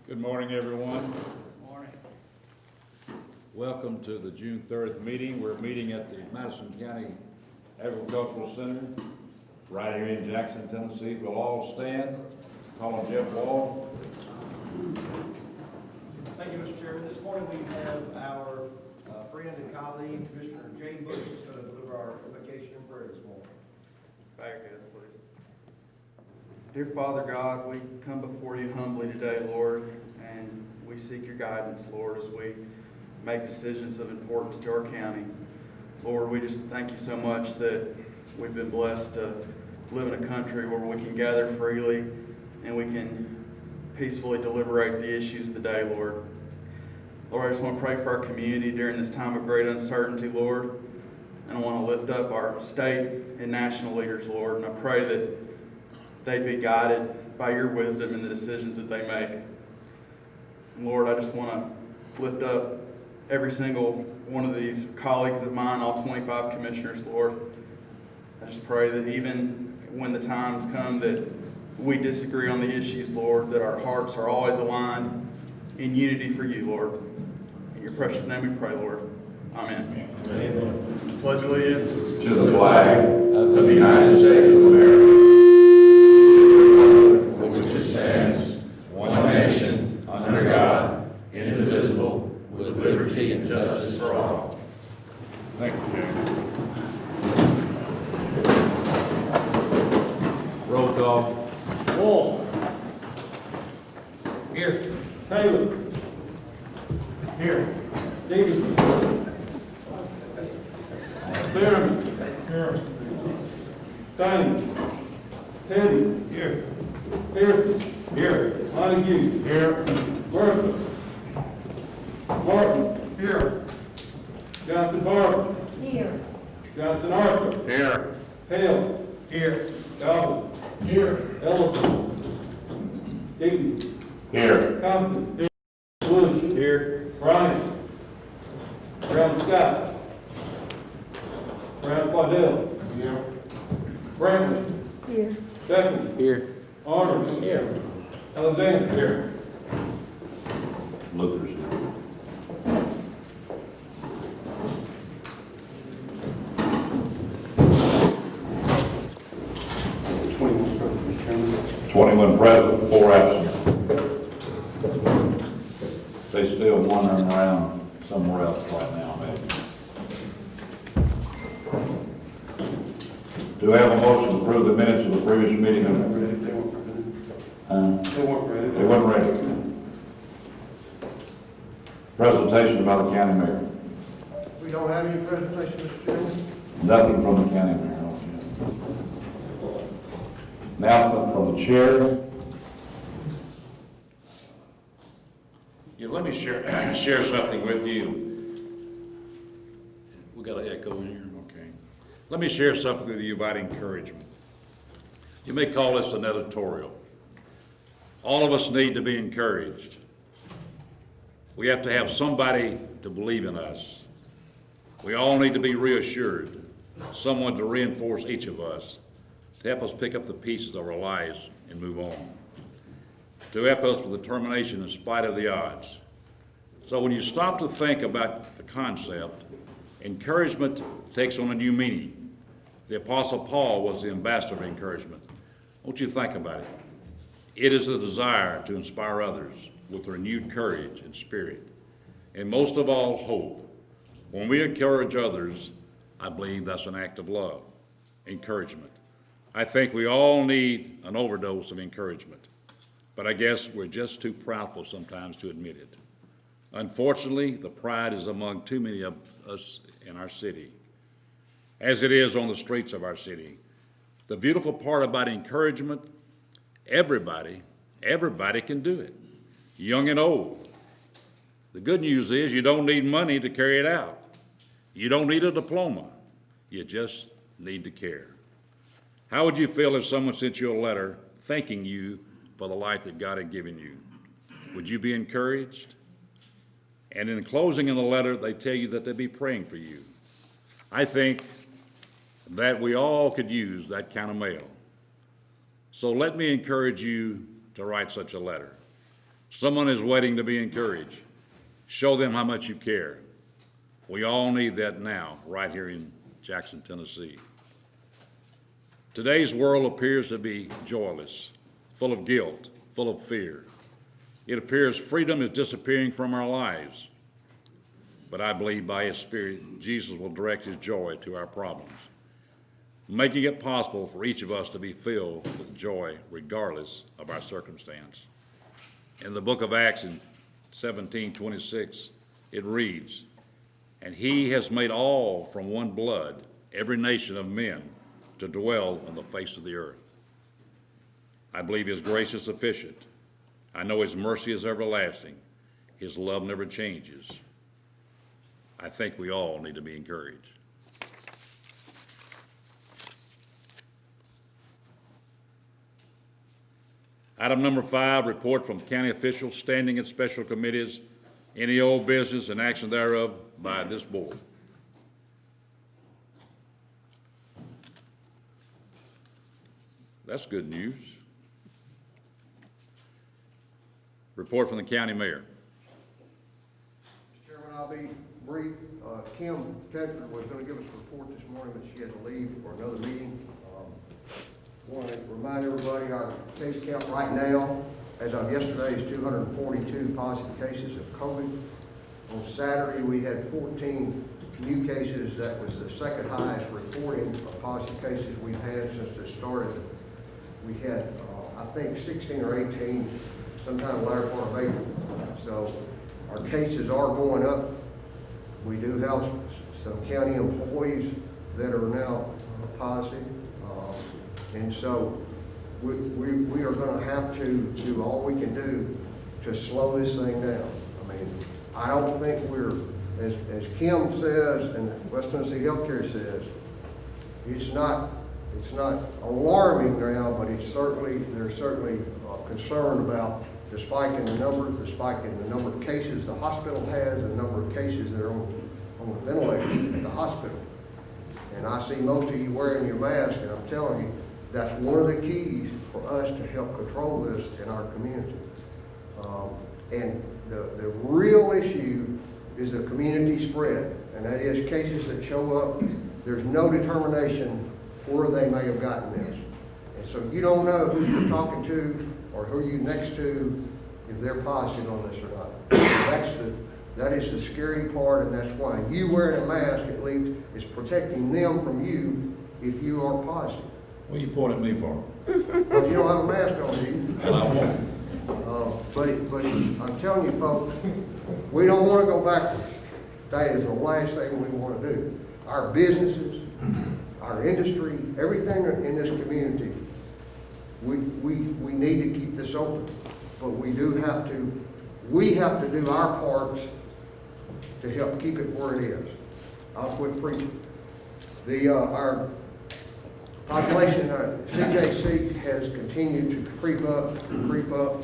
Good morning, everyone. Good morning. Welcome to the June 30th meeting. We're meeting at the Madison County Agricultural Center right here in Jackson, Tennessee. We'll all stand. Call on Jeff Wall. Thank you, Mr. Chairman. This morning we have our friend and colleague, Commissioner Jane Bush, is going to deliver our invocation and prayer this morning. Bow your heads, please. Dear Father God, we come before you humbly today, Lord, and we seek your guidance, Lord, as we make decisions of importance to our county. Lord, we just thank you so much that we've been blessed to live in a country where we can gather freely and we can peacefully deliberate the issues of the day, Lord. Lord, I just want to pray for our community during this time of great uncertainty, Lord. And I want to lift up our state and national leaders, Lord. And I pray that they'd be guided by your wisdom in the decisions that they make. And Lord, I just want to lift up every single one of these colleagues of mine, all 25 commissioners, Lord. I just pray that even when the times come that we disagree on the issues, Lord, that our hearts are always aligned in unity for you, Lord. In your precious name we pray, Lord. Amen. Amen. Pledge allegiance To the flag Of the United States of America, for which it stands, one nation, under God, indivisible, with liberty and justice for all. Thank you, Jane. Roll call. Wall. Here. Taylor. Here. Davis. Berman. Here. Stein. Teddy. Here. Pearson. Here. Montague. Here. Bertha. Martin. Here. Johnson Barber. Here. Johnson Arthur. Here. Hale. Here. Calvin. Here. Ellison. Digby. Here. Compton. Here. Bush. here. Bryant. Brown Scott. Brown Waddell. Here. Bramley. Here. Beckman. Here. Arnold. Here. Alexander. Here. Luther's here. Mr. Chairman. 21 present, 4 absent. They still wandering around somewhere else right now, maybe. Do I have a motion to approve the minutes of the previous meeting? They weren't ready. They weren't ready. They weren't ready. Presentation by the county mayor. We don't have any presentation, Mr. Chairman. Nothing from the county mayor. Announcement from the chair. Yeah, let me share something with you. We got an echo in here, okay. Let me share something with you about encouragement. You may call this an editorial. All of us need to be encouraged. We have to have somebody to believe in us. We all need to be reassured, someone to reinforce each of us, to help us pick up the pieces of our lives and move on, to help us with determination in spite of the odds. So when you stop to think about the concept, encouragement takes on a new meaning. The Apostle Paul was the ambassador of encouragement. Won't you think about it? It is the desire to inspire others with renewed courage and spirit, and most of all, hope. When we encourage others, I believe that's an act of love, encouragement. I think we all need an overdose of encouragement, but I guess we're just too proudful sometimes to admit it. Unfortunately, the pride is among too many of us in our city, as it is on the streets of our city. The beautiful part about encouragement, everybody can do it, young and old. The good news is you don't need money to carry it out. You don't need a diploma. You just need to care. How would you feel if someone sent you a letter thanking you for the life that God had given you? Would you be encouraged? And in closing in the letter, they tell you that they'll be praying for you. I think that we all could use that kind of mail. So let me encourage you to write such a letter. Someone is waiting to be encouraged. Show them how much you care. We all need that now, right here in Jackson, Tennessee. Today's world appears to be joyless, full of guilt, full of fear. It appears freedom is disappearing from our lives. But I believe by His Spirit, Jesus will direct His joy to our problems, making it possible for each of us to be filled with joy regardless of our circumstance. In the book of Acts in 17:26, it reads, "And He has made all from one blood, every nation of men, to dwell on the face of the earth." I believe His grace is sufficient. I know His mercy is everlasting. His love never changes. I think we all need to be encouraged. Item number 5, report from county officials standing in special committees, any old business and action thereof by this board. That's good news. Report from the county mayor. Mr. Chairman, I'll be brief. Kim Tedford was going to give us a report this morning, but she had to leave for another meeting. Want to remind everybody our case count right now, as of yesterday, is 242 positive cases of COVID. On Saturday, we had 14 new cases. That was the second highest reporting of positive cases we've had since this started. We had, I think, 16 or 18 sometime latter part of April. So our cases are going up. We do have some county employees that are now positive. And so we are going to have to do all we can do to slow this thing down. I mean, I don't think we're, as Kim says and West Tennessee Healthcare says, it's not alarming now, but it's certainly, there's certainly concern about the spike in the numbers, the spike in the number of cases the hospital has, the number of cases that are on the ventilators at the hospital. And I see most of you wearing your mask, and I'm telling you, that's one of the keys for us to help control this in our community. And the real issue is the community spread, and that is cases that show up, there's no determination where they may have gotten this. And so you don't know who you're talking to or who you're next to if they're positive on this or not. That is the scary part, and that's why you wearing a mask at least is protecting them from you if you are positive. What are you pointing at me for? But you don't have a mask on, do you? And I won't. But I'm telling you folks, we don't want to go backwards. That is the last thing we want to do. Our businesses, our industry, everything in this community, we need to keep this open. But we have to do our parts to help keep it where it is. I'll quit preaching. Our population, CJC has continued to creep up.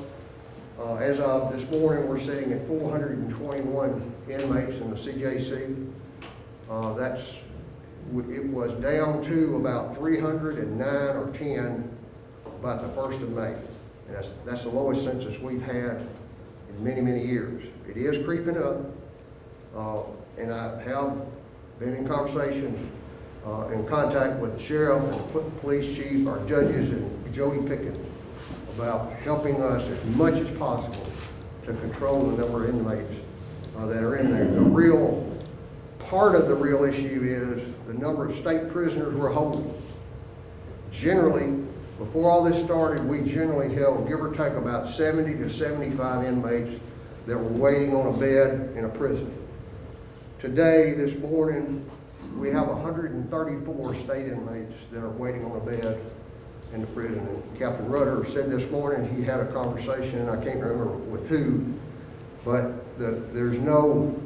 As of this morning, we're sitting at 421 inmates in the CJC. It was down to about 309 or 10 about the 1st of May. And that's the lowest census we've had in many, many years. It is creeping up, and I have been in conversations, in contact with the sheriff and police chief, our judges, and Jody Pickens about helping us as much as possible to control the number of inmates that are in there. The real part of the real issue is the number of state prisoners we're holding. Generally, before all this started, we generally held, give or take, about 70 to 75 inmates that were waiting on a bed in a prison. Today, this morning, we have 134 state inmates that are waiting on a bed in the prison. And Captain Rudder said this morning he had a conversation, and I can't remember with who, but there's no,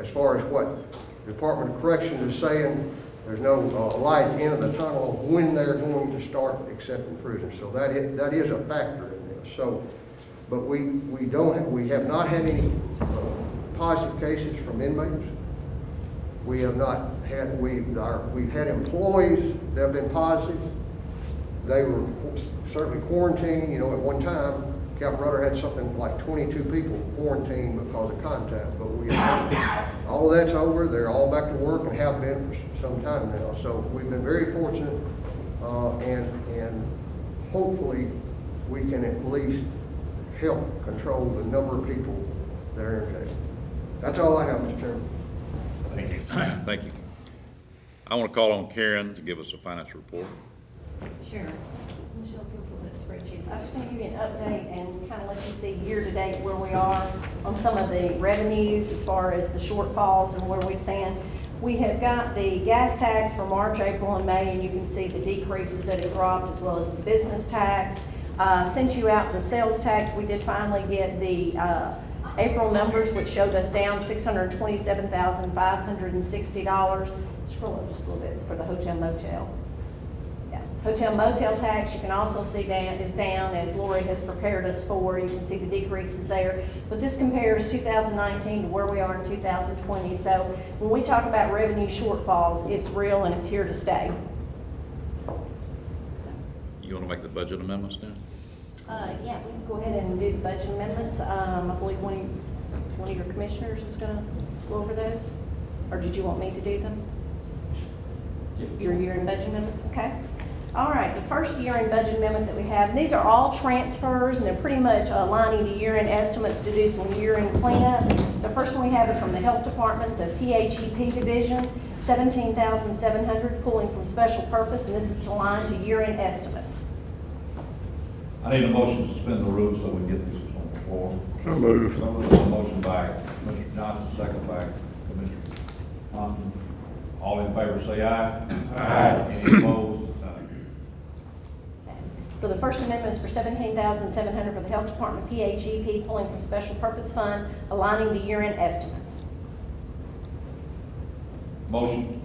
as far as what the Department of Corrections is saying, there's no light at the end of the tunnel of when they're going to start accepting prisoners. So that is a factor in this. So, but we have not had any positive cases from inmates. We have not had, we've had employees that have been positive. They were certainly quarantined, at one time, Captain Rudder had something like 22 people quarantined because of contact, but all of that's over. They're all back to work and have been for some time now. So we've been very fortunate, and hopefully we can at least help control the number of people that are infected. That's all I have, Mr. Chairman. Thank you. Thank you. I want to call on Karen to give us a financial report. Sure. Michelle, if you'll pull that spreadsheet. I'm just going to give you an update and kind of let you see year-to-date where we are on some of the revenues as far as the shortfalls and where we stand. We have got the gas tax for March, April, and May, and you can see the decreases that have dropped, as well as the business tax. Sent you out the sales tax. We did finally get the April numbers, which showed us down $627,560. Scroll up just a little bit. It's for the hotel motel. Yeah. Hotel motel tax, you can also see is down, as Lori has prepared us for. You can see the decreases there. But this compares 2019 to where we are in 2020. So when we talk about revenue shortfalls, it's real and it's here to stay. You want to make the budget amendments now? Yeah, we can go ahead and do the budget amendments. I believe one of your commissioners is going to go over those. Or did you want me to do them? Your year-end budget amendments, okay? All right, the first year-end budget amendment that we have, and these are all transfers, and they're pretty much aligning to year-end estimates to do some year-end cleanup. The first one we have is from the Health Department, the PHEP division, $17,700, pulling from special purpose, and this is aligned to year-end estimates. I need a motion to suspend the rules so we can get this on the floor. So moved. So moved. Motion by Commissioner Johnson, second by Commissioner Thompson. All in favor say aye. Aye. Any opposed? None. So the first amendment is for $17,700 for the Health Department PHEP, pulling from special purpose fund, aligning to year-end estimates. Motion.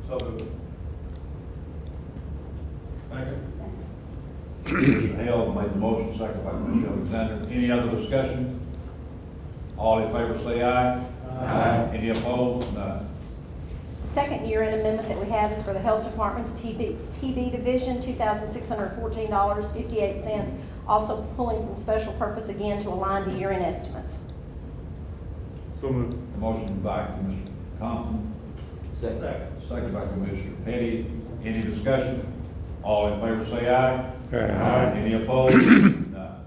So moved. Commissioner Hale made the motion, second by Commissioner Alexander. Any other discussion? All in favor say aye. Aye. Any opposed? None. The second year-end amendment that we have is for the Health Department, the TB division, $2,614.58, also pulling from special purpose again to align to year-end estimates. So moved. Motion by Commissioner Thompson, second by Commissioner Petty. Any discussion? All in favor say aye. Aye. Any opposed? None.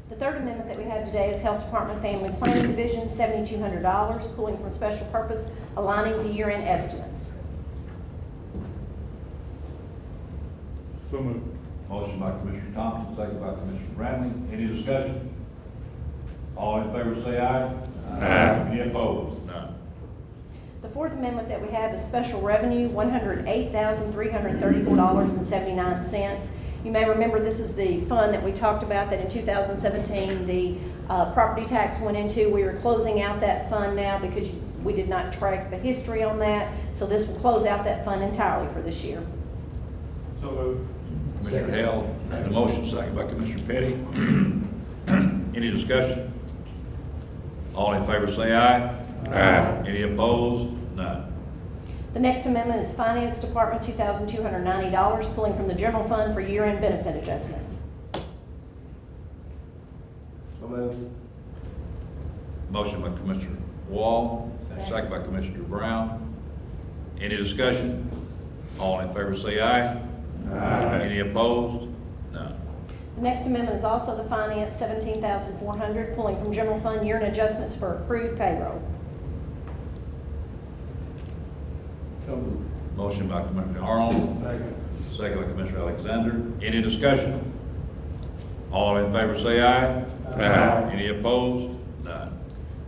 The third amendment that we have today is Health Department Family Planning Division, $7,200, pulling from special purpose, aligning to year-end estimates. So moved. Motion by Commissioner Thompson, second by Commissioner Bradley. Any discussion? All in favor say aye. Aye. Any opposed? None. The fourth amendment that we have is special revenue, $108,334.79. You may remember this is the fund that we talked about that in 2017 the property tax went into. We are closing out that fund now because we did not track the history on that. So this will close out that fund entirely for this year. So moved. Commissioner Hale made the motion, second by Commissioner Petty. Any discussion? All in favor say aye. Aye. Any opposed? None. The next amendment is Finance Department, $2,290, pulling from the general fund for year-end benefit adjustments. So moved. Motion by Commissioner Wall, second by Commissioner Brown. Any discussion? All in favor say aye. Aye. Any opposed? None. The next amendment is also the Finance, $17,400, pulling from general fund year-end adjustments for accrued payroll. So moved. Motion by Commissioner Arnold, second by Commissioner Alexander. Any discussion? All in favor say aye. Aye. Any opposed? None.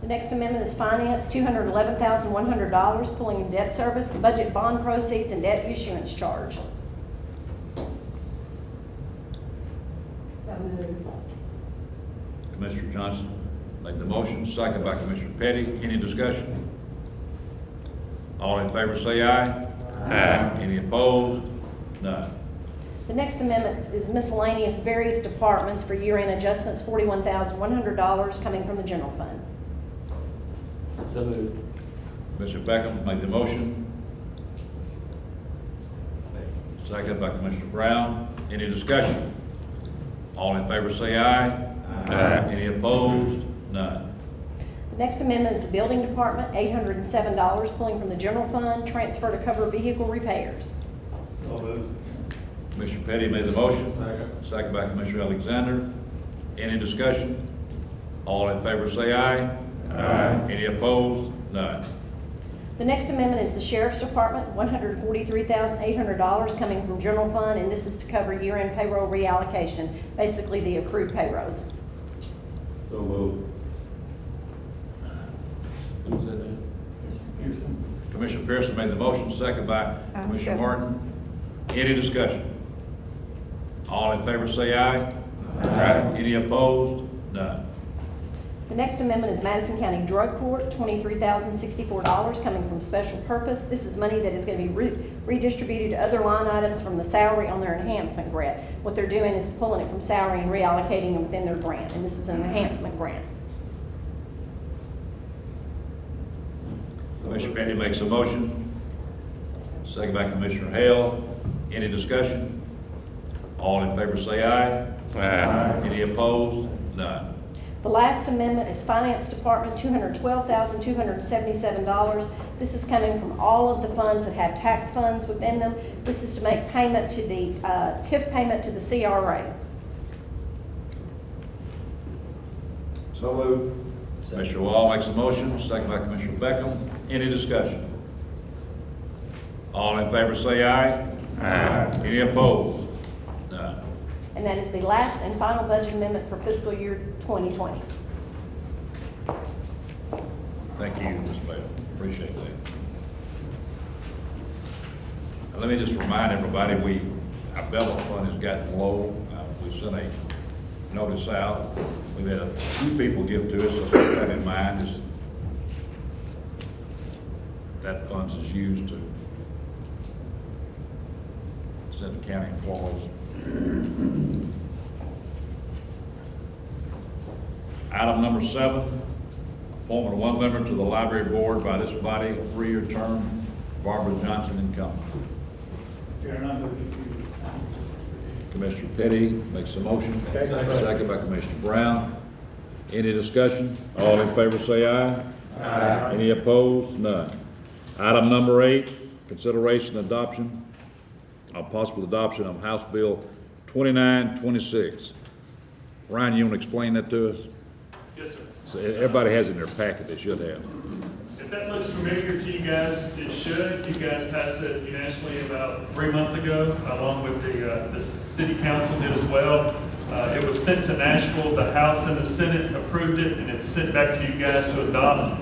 The next amendment is Finance, $211,100, pulling in debt service, budget bond proceeds, and debt issuance charge. So moved. Commissioner Johnson made the motion, second by Commissioner Petty. Any discussion? All in favor say aye. Aye. Any opposed? None. The next amendment is miscellaneous various departments for year-end adjustments, $41,100 coming from the general fund. So moved. Commissioner Beckham made the motion, second by Commissioner Brown. Any discussion? All in favor say aye. Aye. Any opposed? None. The next amendment is the building department, $807, pulling from the general fund, transfer to cover vehicle repairs. So moved. Commissioner Petty made the motion. Second by Commissioner Alexander. Any discussion? All in favor say aye. Aye. Any opposed? None. The next amendment is the sheriff's department, $143,800 coming from general fund, and this is to cover year-end payroll reallocation, basically the accrued payrolls. So moved. Who was that then? Commissioner Pearson made the motion, second by Commissioner Martin. Any discussion? All in favor say aye. Aye. Any opposed? None. The next amendment is Madison County Drug Court, $23,064 coming from special purpose. This is money that is going to be redistributed to other line items from the salary on their enhancement grant. What they're doing is pulling it from salary and reallocating it within their grant, and this is an enhancement grant. Commissioner Petty makes a motion, second by Commissioner Hale. Any discussion? All in favor say aye. Aye. Any opposed? None. The last amendment is Finance Department, $212,277. This is coming from all of the funds that have tax funds within them. This is to make payment to the, TIF payment to the CRA. So moved. Commissioner Wall makes a motion, second by Commissioner Beckham. Any discussion? All in favor say aye. Aye. Any opposed? None. And that is the last and final budget amendment for fiscal year 2020. Thank you, Ms. Bell. Appreciate that. Now, let me just remind everybody, our ballot fund has gotten low. We sent a notice out. We've had a few people give to us, so keep that in mind. That funds is used to send to county employees. Item number 7, appointment of one member to the library board by this body, a 3-year term, Barbara Johnson and Company. Commissioner Petty makes a motion. Second by Commissioner Brown. Any discussion? All in favor say aye. Aye. Any opposed? None. Item number 8, consideration adoption, possible adoption of House Bill 2926. Ryan, you want to explain that to us? Yes, sir. So everybody has it in their packet, they should have. If that looks familiar to you guys, it should. You guys passed it unanimously about 3 months ago, along with the city council did as well. It was sent to Nashville, the House and the Senate approved it, and it's sent back to you guys to adopt.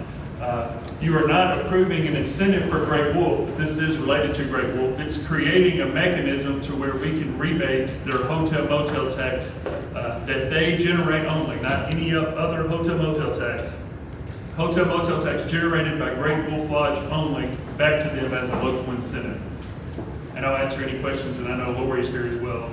You are not approving an incentive for Great Wolf, but this is related to Great Wolf. It's creating a mechanism to where we can rebate their hotel motel tax that they generate only, not any other hotel motel tax. Hotel motel tax generated by Great Wolf Lodge only, back to them as a local incentive. And I'll answer any questions, and I know Lori's here as well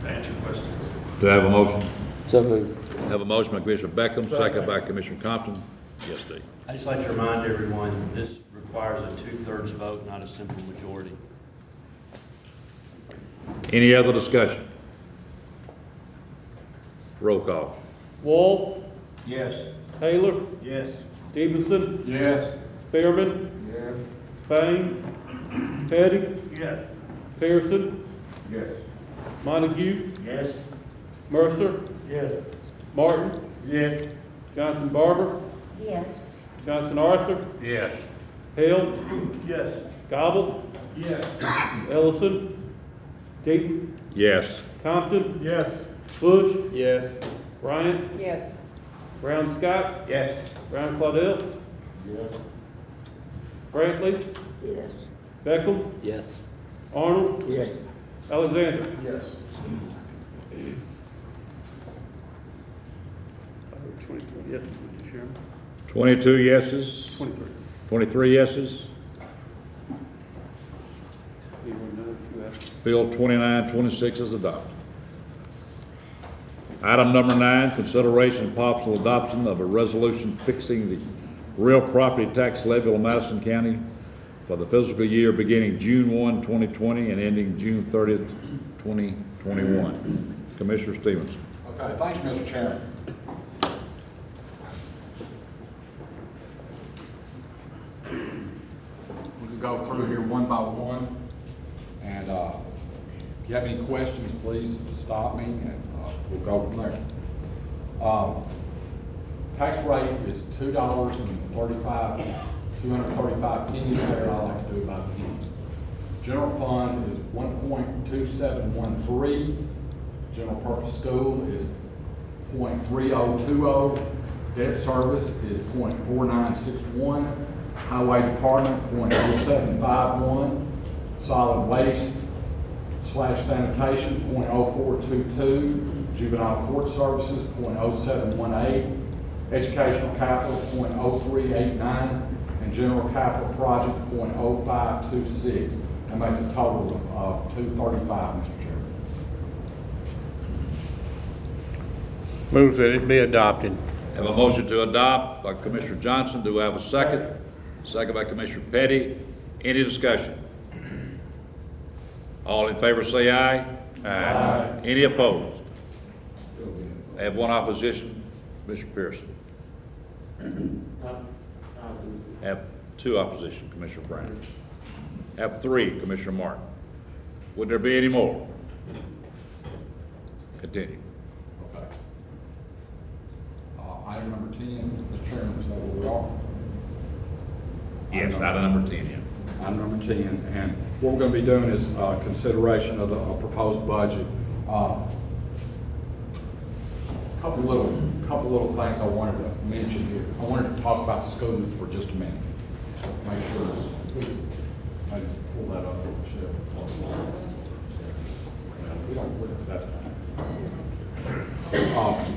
to answer questions. Do I have a motion? So moved. Have a motion by Commissioner Beckham, second by Commissioner Compton. Yes, Steve. I'd just like to remind everyone, this requires a 2/3 vote, not a simple majority. Any other discussion? Roll call. Wall, Yes. Taylor, Yes. Stevenson, Yes. Spearman, Yes. Payne, Petty, Yes. Pearson, Yes. Montague, Yes. Mercer, Yes. Martin, Yes. Johnson Barber, Yes. Johnson Arthur, Yes. Hale, Yes. Gobble, Yes. Ellison, Deaton, Yes. Compton, Yes. Bush, Yes. Bryant, Yes. Brown Scott, Yes. Brown Claudel, Yes. Brantley, Yes. Beckham, Yes. Arnold, Yes. Alexander. Yes. 22 yeses. 23 yeses. Bill 2926 is adopted. Item number 9, consideration and possible adoption of a resolution fixing the real property tax levy of Madison County for the fiscal year beginning June 1, 2020 and ending June 30th, 2021. Commissioner Stevenson. Okay, thank you, Mr. Chairman. We can go through here one by one, and if you have any questions, please stop me, and we'll go from there. Tax rate is $2.35 pennies there. I like to do by pennies. General fund is 1.2713. General purpose school is 0.3020. Debt service is 0.4961. Highway department 0.0751. Solid waste / sanitation 0.0422. Juvenile court services 0.0718. Educational capital 0.0389. And general capital projects 0.0526. That makes a total of 235, Mr. Chairman. Move that it be adopted. Have a motion to adopt by Commissioner Johnson. Do I have a second? Second by Commissioner Petty. Any discussion? All in favor say aye. Aye. Any opposed? I have one opposition, Mr. Pearson. Have two opposition, Commissioner Brown. Have three, Commissioner Martin. Would there be any more? Continue. Okay. Item number 10, Mr. Chairman, is that where we are? Yes, item number 10, yeah. Item number 10, and what we're going to be doing is consideration of the proposed budget. Couple little things I wanted to mention here. I wanted to talk about schools for just a minute. Make sure I pull that up. Michelle. We don't. That's fine.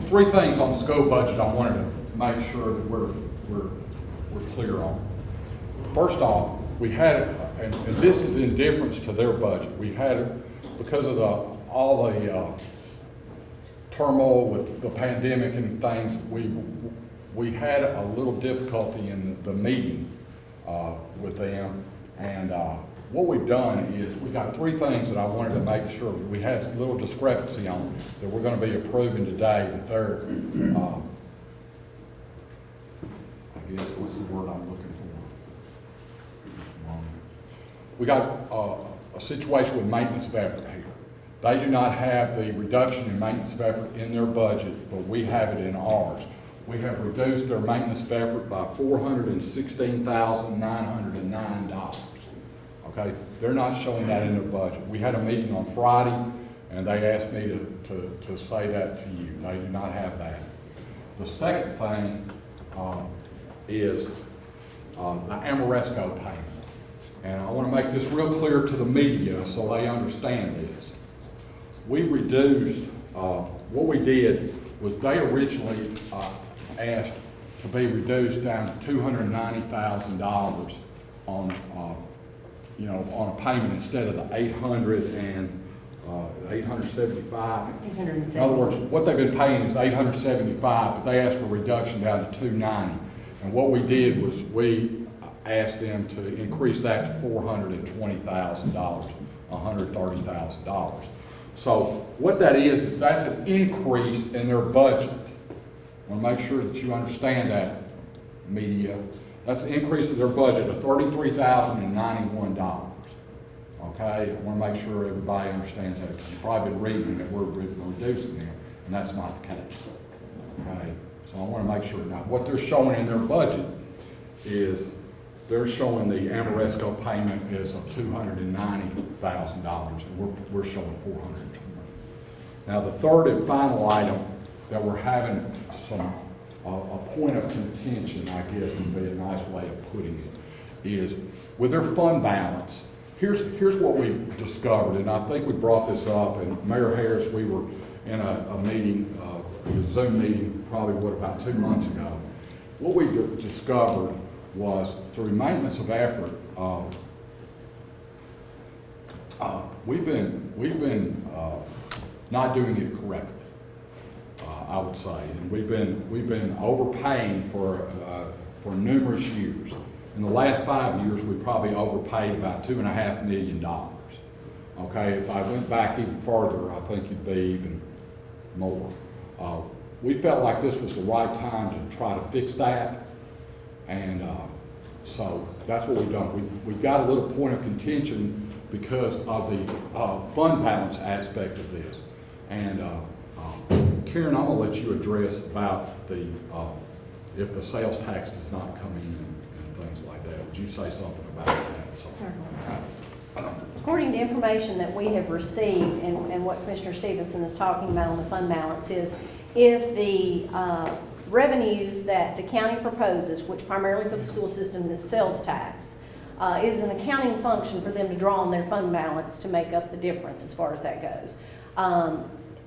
Three things on the school budget I wanted to make sure that we're clear on. First off, we had, and this is in difference to their budget. We had, because of all the turmoil with the pandemic and things, we had a little difficulty in the meeting with them. And what we've done is we got three things that I wanted to make sure we had a little discrepancy on that we're going to be approving today. That they're, I guess what's the word I'm looking for? We got a situation with maintenance of effort here. They do not have the reduction in maintenance of effort in their budget, but we have it in ours. We have reduced their maintenance of effort by $416,909. Okay, they're not showing that in their budget. We had a meeting on Friday, and they asked me to say that to you. They do not have that. The second thing is the Ameresco Paint. And I want to make this real clear to the media so they understand this. We reduced, what we did was they originally asked to be reduced down to $290,000 on, on a payment instead of the $875. In other words, what they've been paying is $875, but they asked for a reduction down to $290. And what we did was we asked them to increase that to $420,000, $130,000. So what that is that's an increase in their budget. I want to make sure that you understand that, media. That's an increase in their budget of $33,091. Okay, I want to make sure everybody understands that, because you've probably been reading that we're reducing them, and that's not the case. Okay, so I want to make sure. Now, what they're showing in their budget is they're showing the Ameresco payment is of $290,000, and we're showing $420,000. Now, the third and final item that we're having a point of contention, I guess would be a nice way of putting it, is with their fund balance. Here's what we discovered, and I think we brought this up, and Mayor Harris, we were in a meeting, a Zoom meeting, probably about 2 months ago. What we discovered was through maintenance of effort, we've been not doing it correctly, I would say, and we've been overpaying for numerous years. In the last 5 years, we probably overpaid about $2.5 million. Okay, if I went back even further, I think it'd be even more. we felt like this was the right time to try to fix that. And so that's what we've done. We've got a little point of contention because of the fund balance aspect of this. And Karen, I'm gonna let you address about the, if the sales tax does not come in and things like that. Would you say something about that? Certainly. According to information that we have received and what Commissioner Stevenson is talking about on the fund balance is if the revenues that the county proposes, which primarily for the school systems is sales tax, is an accounting function for them to draw on their fund balance to make up the difference as far as that goes.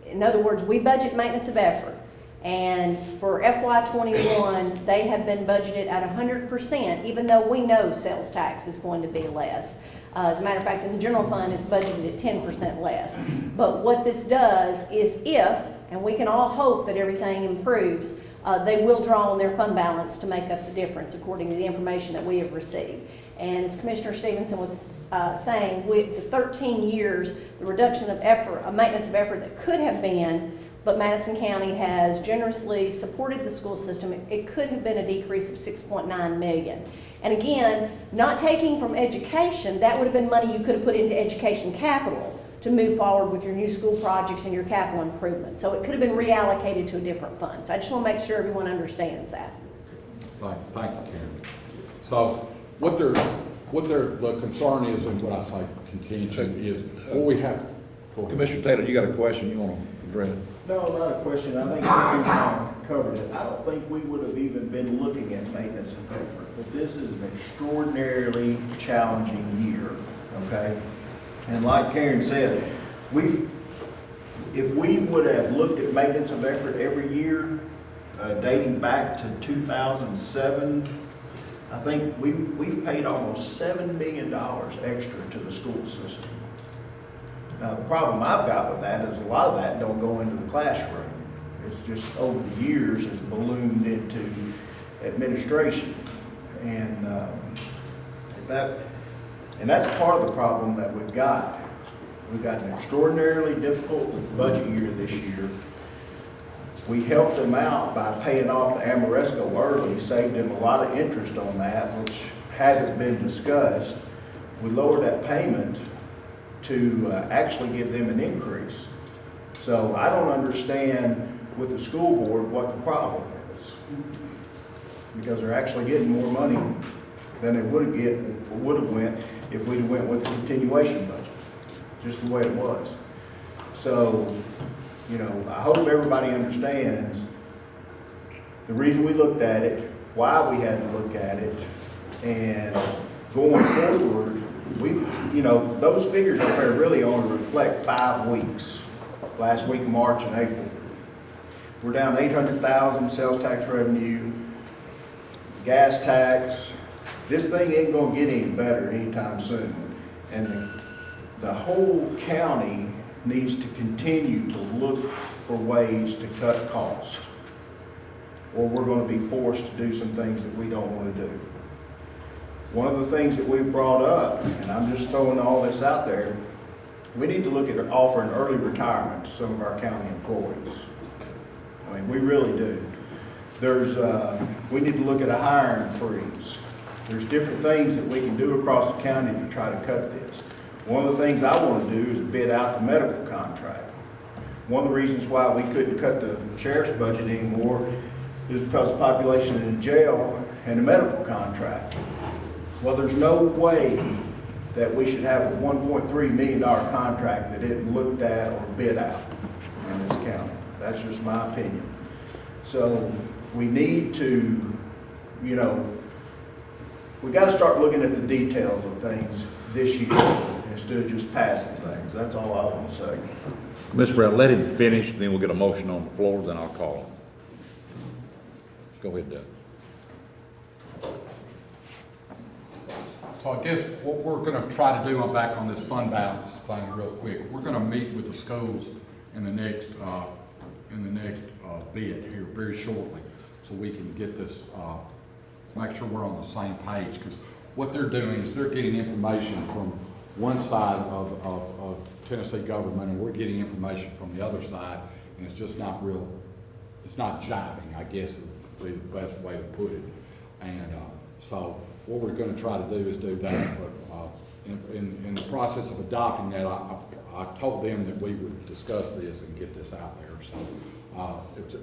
In other words, we budget maintenance of effort. And for FY21, they have been budgeted at 100%, even though we know sales tax is going to be less. As a matter of fact, in the general fund, it's budgeted at 10% less. But what this does is if, and we can all hope that everything improves, they will draw on their fund balance to make up the difference according to the information that we have received. And as Commissioner Stevenson was saying, with the 13 years, the reduction of effort, a maintenance of effort that could have been, but Madison County has generously supported the school system, it could have been a decrease of $6.9 million. And again, not taking from education, that would have been money you could have put into education capital to move forward with your new school projects and your capital improvements. So it could have been reallocated to a different fund. So I just want to make sure everyone understands that. Thank you, Karen. So what the concern is, and what I say contention is, what we have. Commissioner Taylor, you got a question you want to address? No, not a question. I think we covered it. I don't think we would have even been looking at maintenance and effort, but this is an extraordinarily challenging year, okay? And like Karen said, if we would have looked at maintenance of effort every year, dating back to 2007, I think we've paid almost $7 million extra to the school system. Now, the problem I've got with that is a lot of that don't go into the classroom. It's just over the years has ballooned into administration. And that's part of the problem that we've got. We've got an extraordinarily difficult budget year this year. We helped them out by paying off the Ameresco early, saved them a lot of interest on that, which hasn't been discussed. We lowered that payment to actually give them an increase. So I don't understand with the school board what the problem is. Because they're actually getting more money than they would have went if we'd have went with a continuation budget, just the way it was. So, you know, I hope everybody understands the reason we looked at it, why we had to look at it, and going forward, you know, those figures up there really only reflect 5 weeks, last week of March and April. We're down 800,000 sales tax revenue, gas tax. This thing ain't gonna get any better anytime soon. And the whole county needs to continue to look for ways to cut costs, or we're gonna be forced to do some things that we don't wanna do. One of the things that we've brought up, and I'm just throwing all this out there, we need to look at offering early retirement to some of our county employees. I mean, we really do. We need to look at a hiring freeze. There's different things that we can do across the county to try to cut this. One of the things I want to do is bid out the medical contract. One of the reasons why we couldn't cut the sheriff's budget anymore is because of population in the jail and the medical contract. Well, there's no way that we should have a $1.3 million contract that isn't looked at or bid out in this county. That's just my opinion. So we need to, you know, we got to start looking at the details of things this year instead of just passing things. That's all I want to say. Mr. Brown, let him finish, then we'll get a motion on the floor, then I'll call him. Go ahead, Doug. So I guess what we're gonna try to do, I'm back on this fund balance thing real quick. We're gonna meet with the schools in the next bid here very shortly, so we can get this, make sure we're on the same page. Because what they're doing is they're getting information from one side of Tennessee government, and we're getting information from the other side, and it's just not real it's not jiving, I guess would be the best way to put it. And so what we're going to try to do is do that. But in the process of adopting that, I told them that we would discuss this and get this out there. So if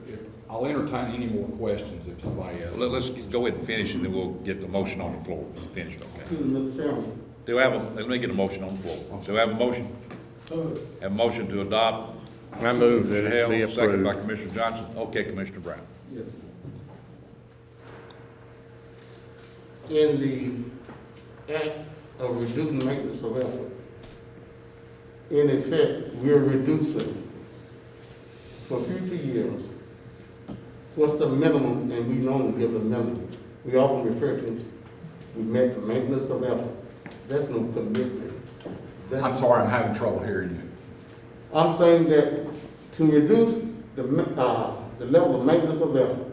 I'll entertain any more questions if somebody else. Let's go ahead and finish, and then we'll get the motion on the floor and finish, okay? Excuse me, Mr. Chairman. Do I have let me get a motion on the floor. So I have a motion? Have a motion to adopt? I move that it be Hale, second by approved. Commissioner Johnson. Okay, Commissioner Brown. Yes. In the act of reducing maintenance of effort, in effect, we're reducing for future years what's the minimum, and we normally give a minimum. We often refer to it, we make the maintenance of effort. That's no commitment. I'm sorry, I'm having trouble hearing you. I'm saying that to reduce the level of maintenance of effort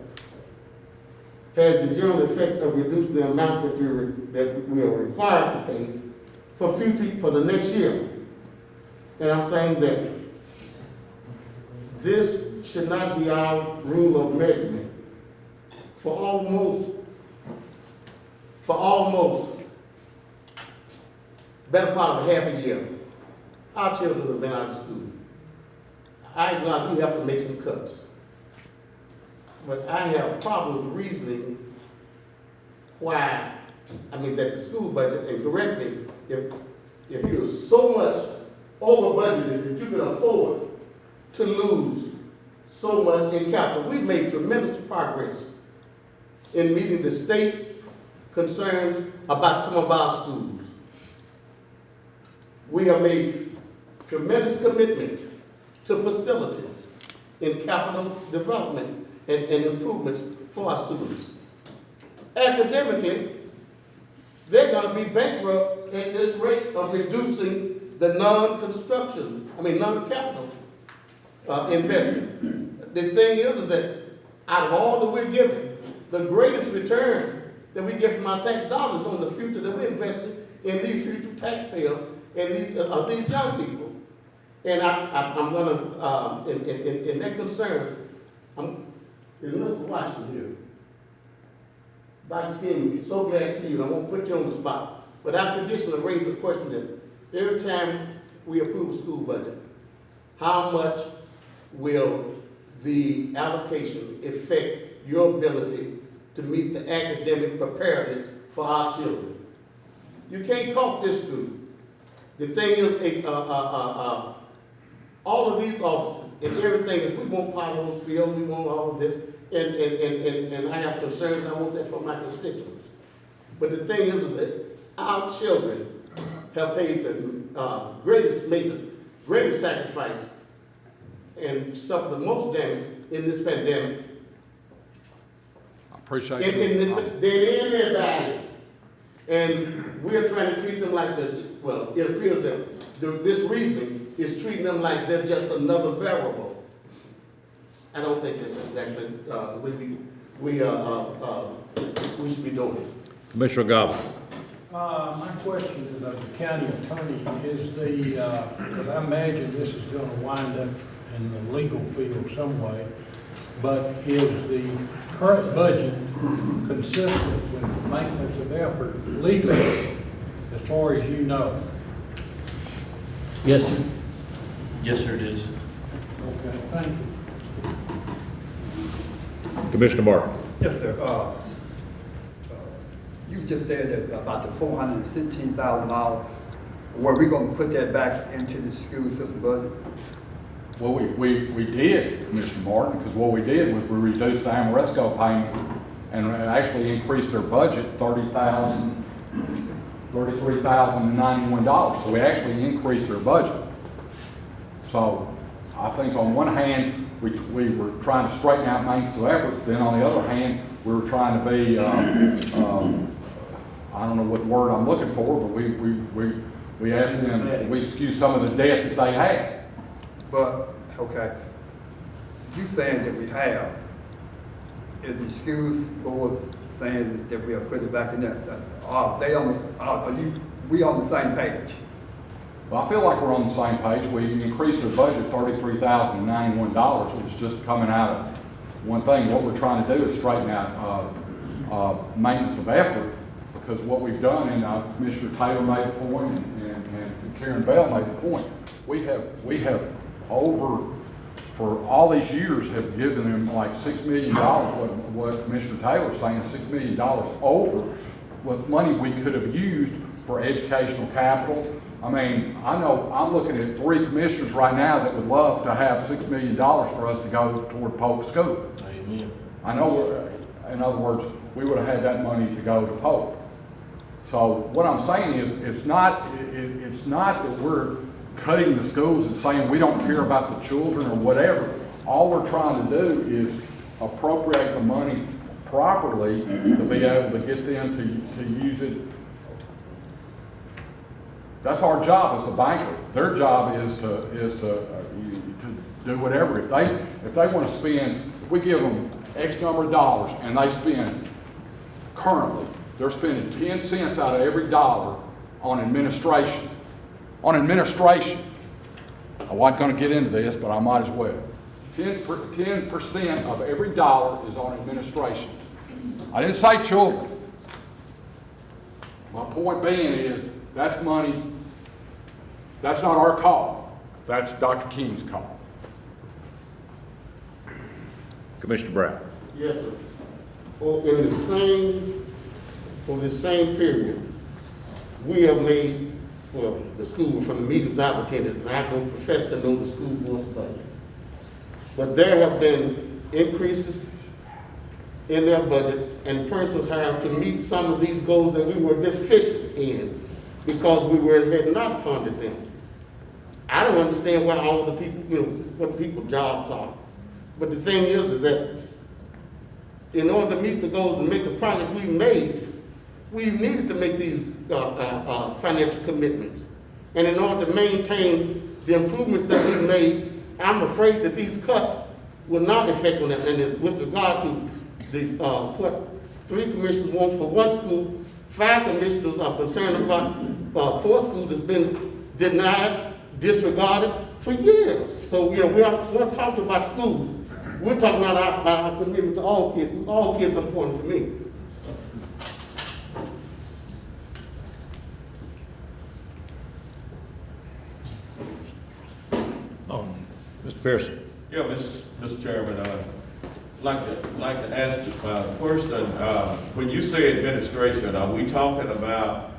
has the general effect of reducing the amount that we are required to pay for the next year. And I'm saying that this should not be our rule of measurement for almost better part of half a year. Our children have been out of school. I acknowledge we have to make some cuts. But I have problems reasoning that the school budget, and correct me, if you're so much over budgeted that you can afford to lose so much in capital. We've made tremendous progress in meeting the state concerns about some of our schools. We have made tremendous commitment to facilities in capital development and improvements for our students. Academically, they're going to be bankrupt at this rate of reducing the non-capital investment. The thing is that out of all that we're giving, the greatest return that we get from our tax dollars on the future that we're investing in these future taxpayers and these young people. And I'm gonna, in that concern, is Mr. Washington here? Dr. King, so glad to see you. I won't put you on the spot, but I traditionally raise the question that every time we approve a school budget, how much will the allocation affect your ability to meet the academic preparedness for our children? You can't talk this through. The thing is, all of these offices and everything is, we want potholes filled, we want all of this, and I have concerns, I want that for my constituents. But the thing is that our children have paid the greatest sacrifice and suffered the most damage in this pandemic. I appreciate Than anybody. And we're trying to treat them like it appears that this reasoning is treating them like they're just another variable. I don't think that's exactly the way we should be doing it. Commissioner Goblin. My question is of the county attorney is because I imagine this is going to wind up in the legal field some way, but is the current budget consistent with maintenance of effort legally, as far as you know? Yes, sir. Yes, sir, it is. Okay, thank you. Commissioner Martin. Yes, sir. You just said that about the $416,000. Were we going to put that back into the school system budget? Well, we did, Mr. Martin, because what we did was we reduced the Ameresco payment and actually increased their budget $33,091. So we actually increased their budget. So I think on one hand, we were trying to straighten out maintenance of effort. Then on the other hand, we were trying to be, I don't know what word I'm looking for, but we asked them, we excused some of the debt that they had. But, okay, you saying that we have, is the schools board saying that we are putting it back in there? We on the same page? Well, I feel like we're on the same page. We increased our budget $33,091, which is just coming out one thing, what we're trying to do is straighten out maintenance of effort, because what we've done, and Commissioner Taylor made a point, and Karen Bell made a point, we have over, for all these years, have given them like $6 million, what Commissioner Taylor's saying, $6 million over with money we could have used for educational capital. I mean, I know I'm looking at 3 commissioners right now that would love to have $6 million for us to go toward Polk School. Amen. I know, in other words, we would have had that money to go to Polk. So what I'm saying is, it's not that we're cutting the schools and saying we don't care about the children or whatever. All we're trying to do is appropriate the money properly to be able to get them to use it. That's our job as the banker. Their job is to do whatever. If they want to spend, if we give them X number of dollars and they spend currently, they're spending 10 cents out of every dollar on administration. On administration. I wasn't going to get into this, but I might as well. 10% of every dollar is on administration. I didn't say children. My point being is, that's money, that's not our call. That's Dr. King's call. Commissioner Brown. Yes, sir. Well, for the same period, we have made, well, the school, from the meetings I've attended, and I don't profess to know the school board's budget, but there have been increases in their budget, and persons have to meet some of these goals that we were deficient in because we had not funded them. I don't understand why all the people, what people's jobs are. But the thing is that in order to meet the goals and make the progress we've made, we needed to make these financial commitments. And in order to maintain the improvements that we've made, I'm afraid that these cuts will not affect on that. And with regard to the, what 3 commissioners want for 1 school, 5 commissioners are concerned about 4 schools that's been denied, disregarded for years. So, we're not talking about schools. We're talking about our commitment to all kids. All kids are important to me. Mr. Pearson. Yeah, Mr. Chairman, I'd like to ask first, when you say administration, are we talking about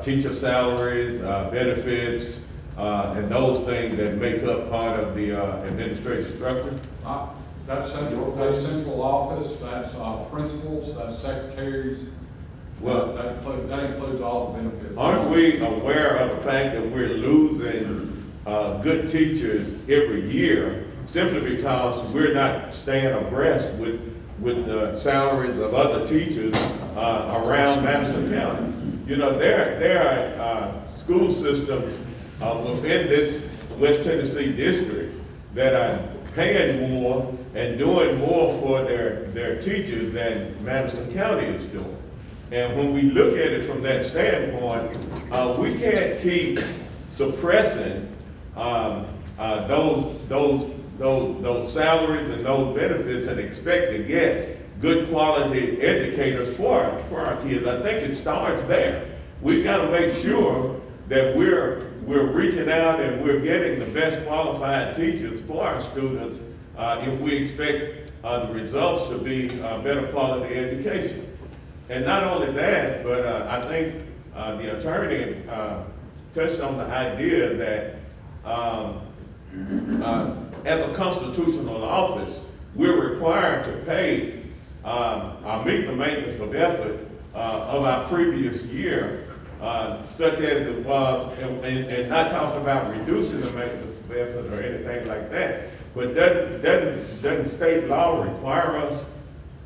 teacher salaries, benefits, and those things that make up part of the administrative structure? That's central office, that's principals, that's secretaries. Well, that includes all the benefits. Aren't we aware of the fact that we're losing good teachers every year simply because we're not staying abreast with the salaries of other teachers around Madison County? There are school systems within this West Tennessee district that are paying more and doing more for their teachers than Madison County is doing. And when we look at it from that standpoint, we can't keep suppressing those salaries and those benefits and expect to get good quality educators for our kids. I think it starts there. We've got to make sure that we're reaching out and we're getting the best qualified teachers for our students if we expect the results to be better quality education. And not only that, but I think the attorney touched on the idea that as a constitutional office, we're required to pay meet the maintenance of effort of our previous year, such as it was, and not talking about reducing the maintenance of effort or anything like that, but doesn't state law require us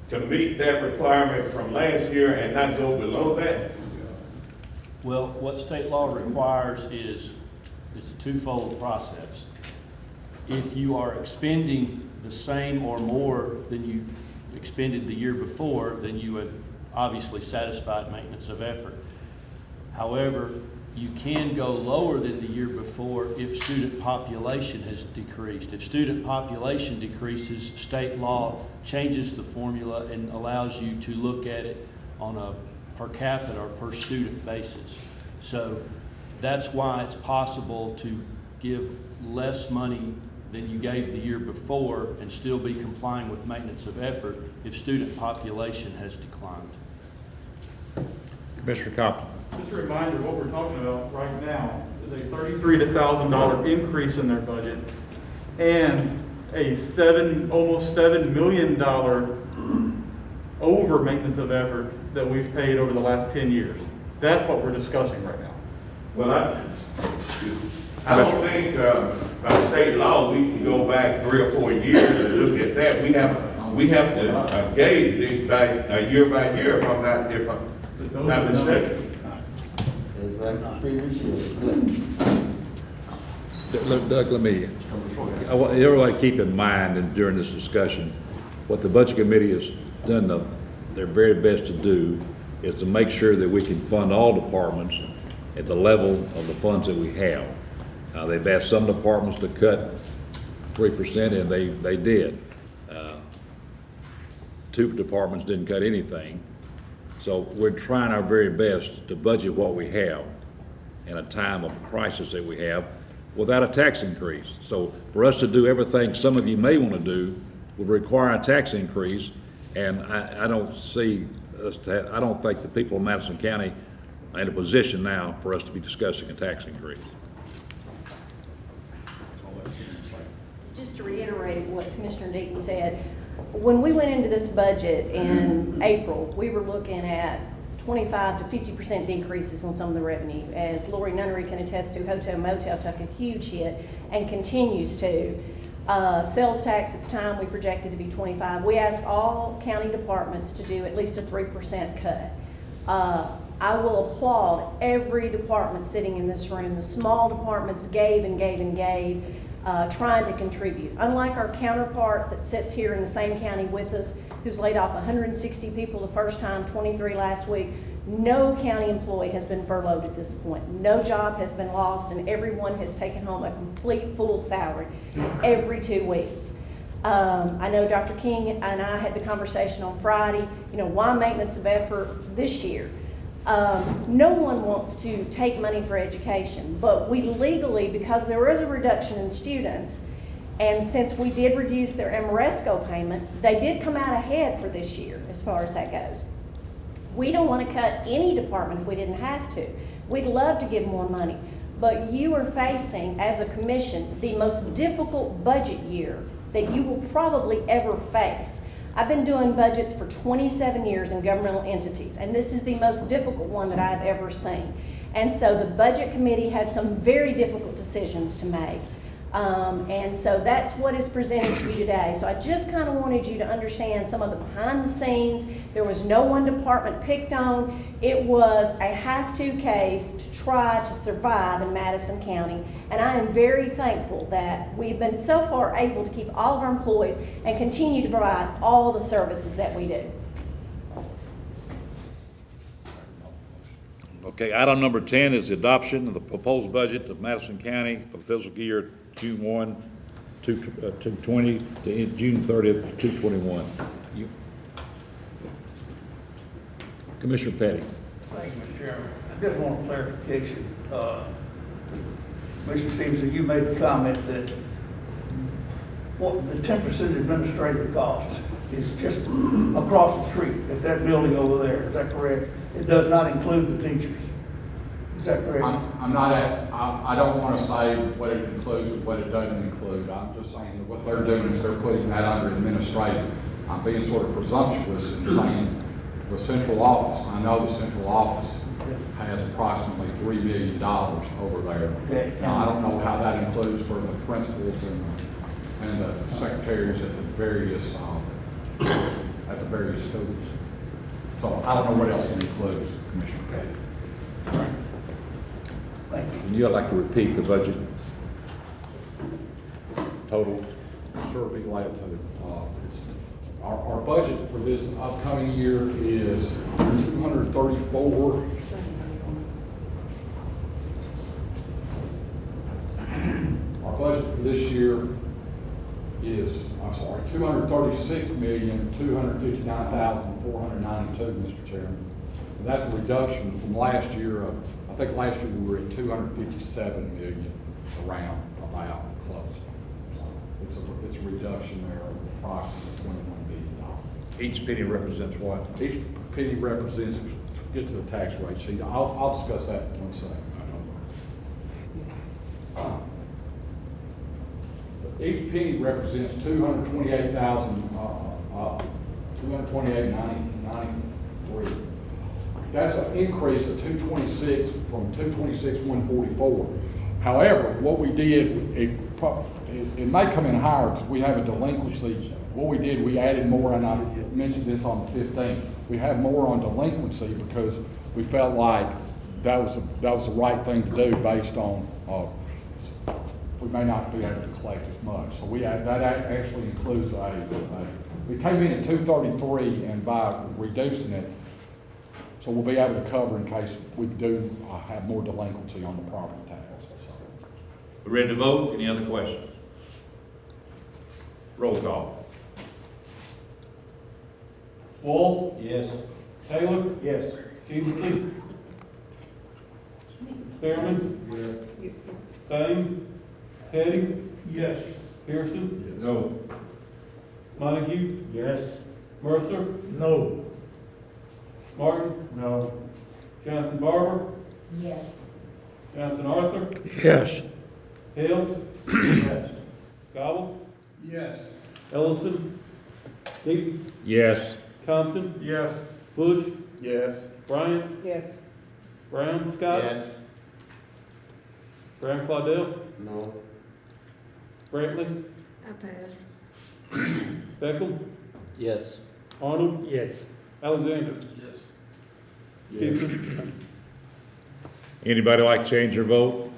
to meet that requirement from last year and not go below that? Well, what state law requires is, it's a twofold process. If you are expending the same or more than you expended the year before, then you have obviously satisfied maintenance of effort. However, You can go lower than the year before if student population has decreased. If student population decreases, state law changes the formula and allows you to look at it on a per capita or per student basis. So that's why it's possible to give less money than you gave the year before and still be complying with maintenance of effort if student population has declined. Commissioner Compton. Just a reminder, what we're talking about right now is a $33,000 increase in their budget and a almost $7 million over maintenance of effort that we've paid over the last 10 years. That's what we're discussing right now. Well, I don't think, by state law, we can go back 3 or 4 years and look at that. We have to gauge this by year, if I'm not mistaken. Doug, everybody keep in mind and during this discussion, what the Budget Committee has done their very best to do is to make sure that we can fund all departments at the level of the funds that we have. They've asked some departments to cut 3%, and they did. 2 departments didn't cut anything. So we're trying our very best to budget what we have in a time of crisis that we have without a tax increase. So for us to do everything some of you may want to do would require a tax increase, and I don't see us to I don't think the people of Madison County are in a position now for us to be discussing a tax increase. Just to reiterate what Commissioner Deaton said, when we went into this budget in April, we were looking at 25 to 50% decreases on some of the revenue. As Lori Nunnery can attest to, hotel motel took a huge hit and continues to. Sales tax at the time we projected to be 25. We asked all county departments to do at least a 3% cut. I will applaud every department sitting in this room. The small departments gave and gave and gave, trying to contribute. Unlike our counterpart that sits here in the same county with us, who's laid off 160 people the first time, 23 last week, no county employee has been furloughed at this point. No job has been lost, and everyone has taken home a complete full salary every 2 weeks. I know Dr. King and I had the conversation on Friday, why maintenance of effort this year? No one wants to take money for education, but we legally, because there is a reduction in students, and since we did reduce their Ameresco payment, they did come out ahead for this year as far as that goes. We don't want to cut any department if we didn't have to. We'd love to give more money, but you are facing, as a commission, the most difficult budget year that you will probably ever face. I've been doing budgets for 27 years in governmental entities, and this is the most difficult one that I've ever seen. And so the Budget Committee had some very difficult decisions to make. And so that's what is presented to you today. So I just kind of wanted you to understand some of the behind the scenes. There was no one department picked on. It was a have-to case to try to survive in Madison County. And I am very thankful that we've been so far able to keep all of our employees and continue to provide all the services that we do. Okay, item number 10 is the adoption of the proposed budget of Madison County for the fiscal year June 1, 2020 to June 30th, 2021. Commissioner Petty. Thank you, Mr. Chairman. I just want a clarification. Mr. Stevenson, you made the comment that what the 10% administrative cost is just across the street at that building over there. Is that correct? It does not include the teachers. Is that correct? I don't want to say what it includes and what it doesn't include. I'm just saying that what they're doing is they're putting that under administrative. I'm being sort of presumptuous in saying the central office, I know the central office has approximately $3 million over there. Okay. Now, I don't know how that includes for the principals and the secretaries at the various schools. So I don't know what else it includes, Commissioner Petty. Thank you. And you'd like to repeat the budget total? Sure, be glad to. Our budget for this upcoming year is $234 for this year is, I'm sorry, $236,259,492, Mr. Chairman. And that's a reduction from last year of, I think last year we were at 257 million, around, about, close. So it's a reduction there of approximately $21 million. Each penny represents what? Each penny represents, get to the tax rate sheet, I'll discuss that in 1 second. Each penny represents 228,993. That's an increase of 226 from 226,144. However, what we did, it may come in higher because we have a delinquency. What we did, we added more, and I mentioned this on the 15th. We have more on delinquency because we felt like that was the right thing to do based on we may not be able to collect as much. So that actually includes we came in at 233, and by reducing it, so we'll be able to cover in case we do have more delinquency on the property tax. We ready to vote? Any other questions? Roll call. Wall? Yes. Taylor? Yes. Kingston? Spearman? Dane? Petty? Yes. Pearson? No. Montague? Yes. Mercer? No. Martin? No. Johnson Barber? Yes. Johnson Arthur? Yes. Hill? Yes. Gobble? Yes. Ellison? Deaton? Yes. Compton? Yes. Bush? Yes. Bryant? Yes. Brown, Scott? Yes. Brown, Claudel? No. Brantley? I pass. Beckham? Yes. Arnold? Yes. Alexander? Yes. Gibson? Anybody like to change their vote?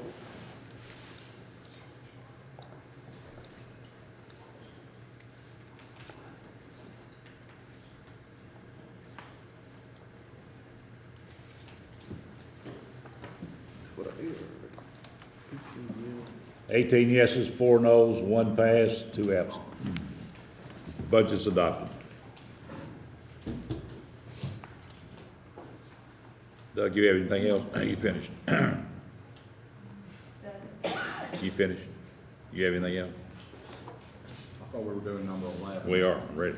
What I hear. 18 yeses, 4 noes, 1 pass, 2 absent. Budget's adopted. Doug, you have anything else? You finished. You finished? You have anything else? I thought we were doing number 11. We are, ready.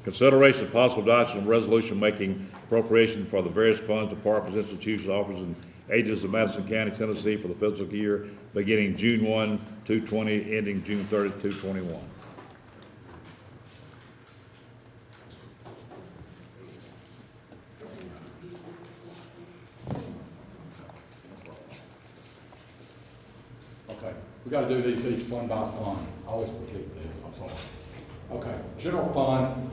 Consideration of possible adoption of resolution making appropriation for the various funds, departments, institutions, offices, and agencies of Madison County, Tennessee for the fiscal year beginning June 1, 2020, ending June 30, 2021. Okay, we gotta do these each fund by fund. I always forget these, I'm sorry. Okay, general fund,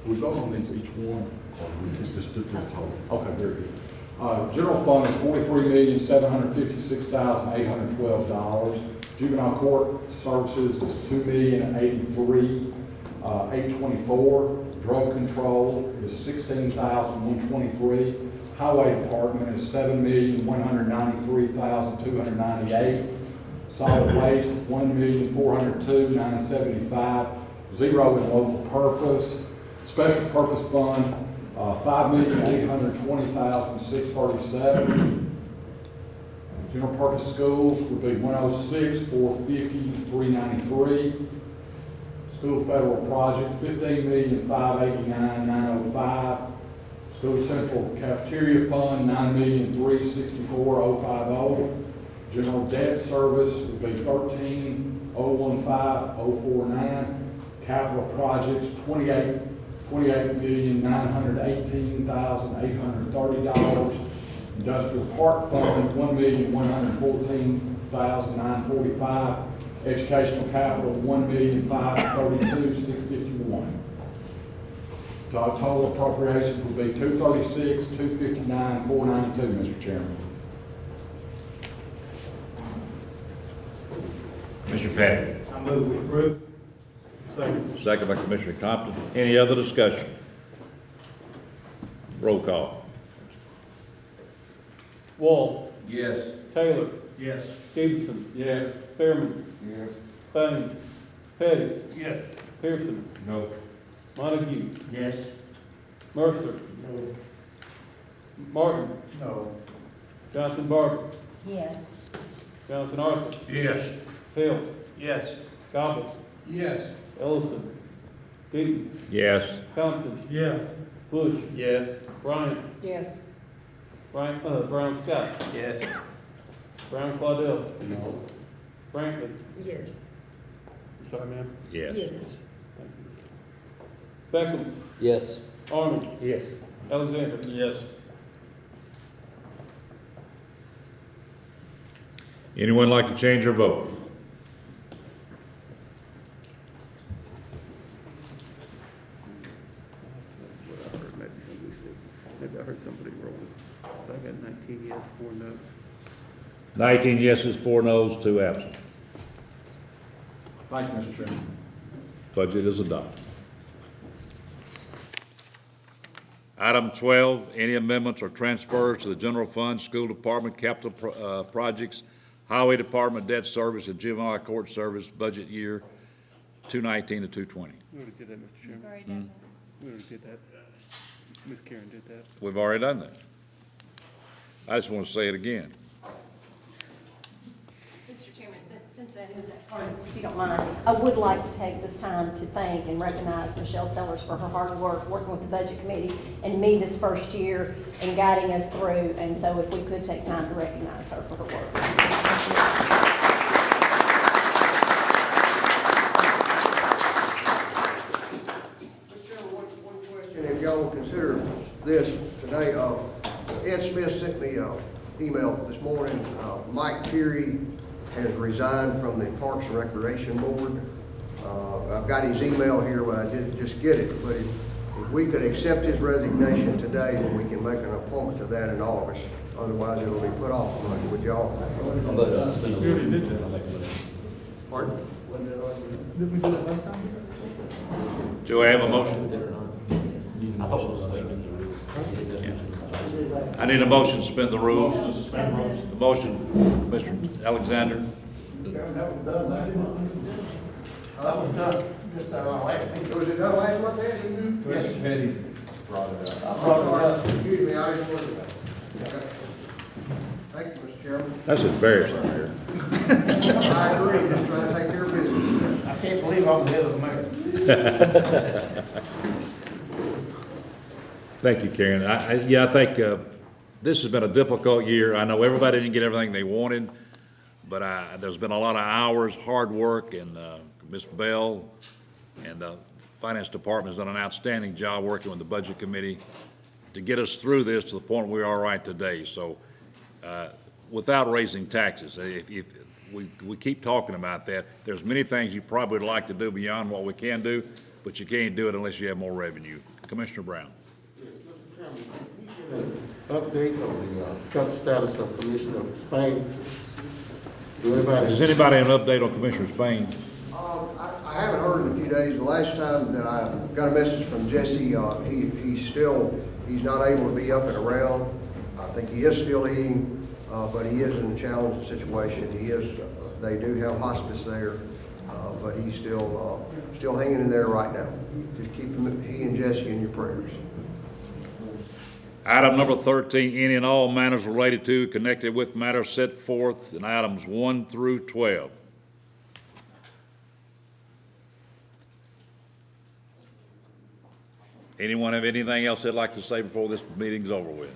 we vote on these each one, or we can just do the total? Okay, very good. General fund is $43,756,812. Juvenile court services is $2,083,824. Drug control is $16,123. Highway department is $7,193,298. Solid waste, $1,402,975. Zero in local purpose. Special purpose fund, $5,820,637. General purpose schools would be $106,450,393. School federal projects, $15,589,905. School central cafeteria fund, $9,364,050. General debt service would be $13,015,049. Capital projects, $28,918,830. Industrial park fund, $1,114,945. Educational capital, $1,532,651. Total appropriations would be $236,259,492, Mr. Chairman. Commissioner Petty. I move we approve. Second. Second by Commissioner Compton. Any other discussion? Roll call. Wall? Yes. Taylor? Yes. Stevenson. Yes. Spearman. Yes. Payne. Petty. Yes. Pearson. No. Montague. Yes. Mercer. No. Martin. No. Johnson Barber. Yes. Johnson Arthur. Yes. Hill. Yes. Gobble. Yes. Ellison. Deaton. Yes. Compton. Yes. Bush. Yes. Bryant. Yes. Brown Scott. Yes. Brown Claudel. No. Franklin. Yes. Sorry, ma'am. Yes. Beckham. Yes. Arnold. Yes. Alexander. Yes. Anyone like to change their vote? Maybe I heard somebody wrong. I got 19 yes, 4 no. 19 yeses, 4 noes, 2 absent. Thank you, Mr. Chairman. Budget is adopted. Item 12, any amendments or transfers to the general fund, school department, capital projects, highway department, debt service, and juvenile court service budget year 219 to 220. We already did that, Mr. Chairman. We already did that. Ms. Karen did that. We've already done that. I just want to say it again. Mr. Chairman, since that is that part, if you don't mind, I would like to take this time to thank and recognize Michelle Sellers for her hard work working with the Budget Committee and me this first year and guiding us through. And so if we could take time to recognize her for her work. If y'all will consider this today, Ed Smith sent me an email this morning. Mike Peary has resigned from the Parks and Recreation Board. I've got his email here, but I didn't just get it. But if we could accept his resignation today, then we can make an appointment to that in August. Otherwise, it'll be put off. Would y'all? Pardon? Did we do that last time? Do I have a motion? I need a motion to suspend the rules. The motion, Mr. Alexander. That was done just last week. Was it done last month, Ed? Mr. Petty brought it up. I'm sorry. Excuse me, I didn't want to. Thank you, Mr. Chairman. That's embarrassing here. I agree, just trying to take care of business. I can't believe I'm the head of the mayor. Thank you, Karen. I think this has been a difficult year. I know everybody didn't get everything they wanted, but there's been a lot of hours, hard work, and Ms. Bell and the Finance Department has done an outstanding job working with the Budget Committee to get us through this to the point we are right today. So without raising taxes, if we keep talking about that, there's many things you probably would like to do beyond what we can do, but you can't do it unless you have more revenue. Commissioner Brown. Update on the current status of Commissioner Spain. Does anybody have an update on Commissioner Spain? I haven't heard in a few days. The last time that I got a message from Jesse, he's not able to be up and around. I think he is still eating, but he is in a challenging situation. They do have hospice there, but he's still hanging in there right now. Just keep he and Jesse in your prayers. Item number 13, any and all matters related to, connected with matters set forth in items 1 through 12. Anyone have anything else they'd like to say before this meeting's over with?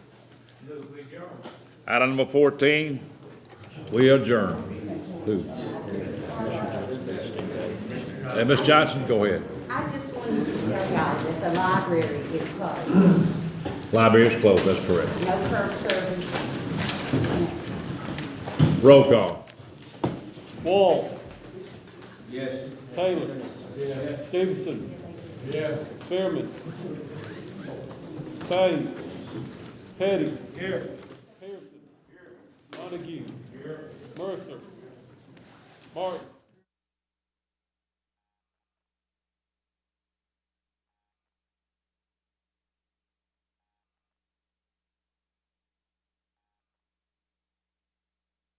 Item number 14, we adjourn. Who? Ms. Johnson, go ahead. I just wanted to tell y'all that the library is closed. Library is closed, that's correct. No church service. Roll call. Wall. Yes. Taylor. Yes. Stevenson. Yes. Spearman. Payne. Petty. Here. Pearson. Montague. Mercer. Martin.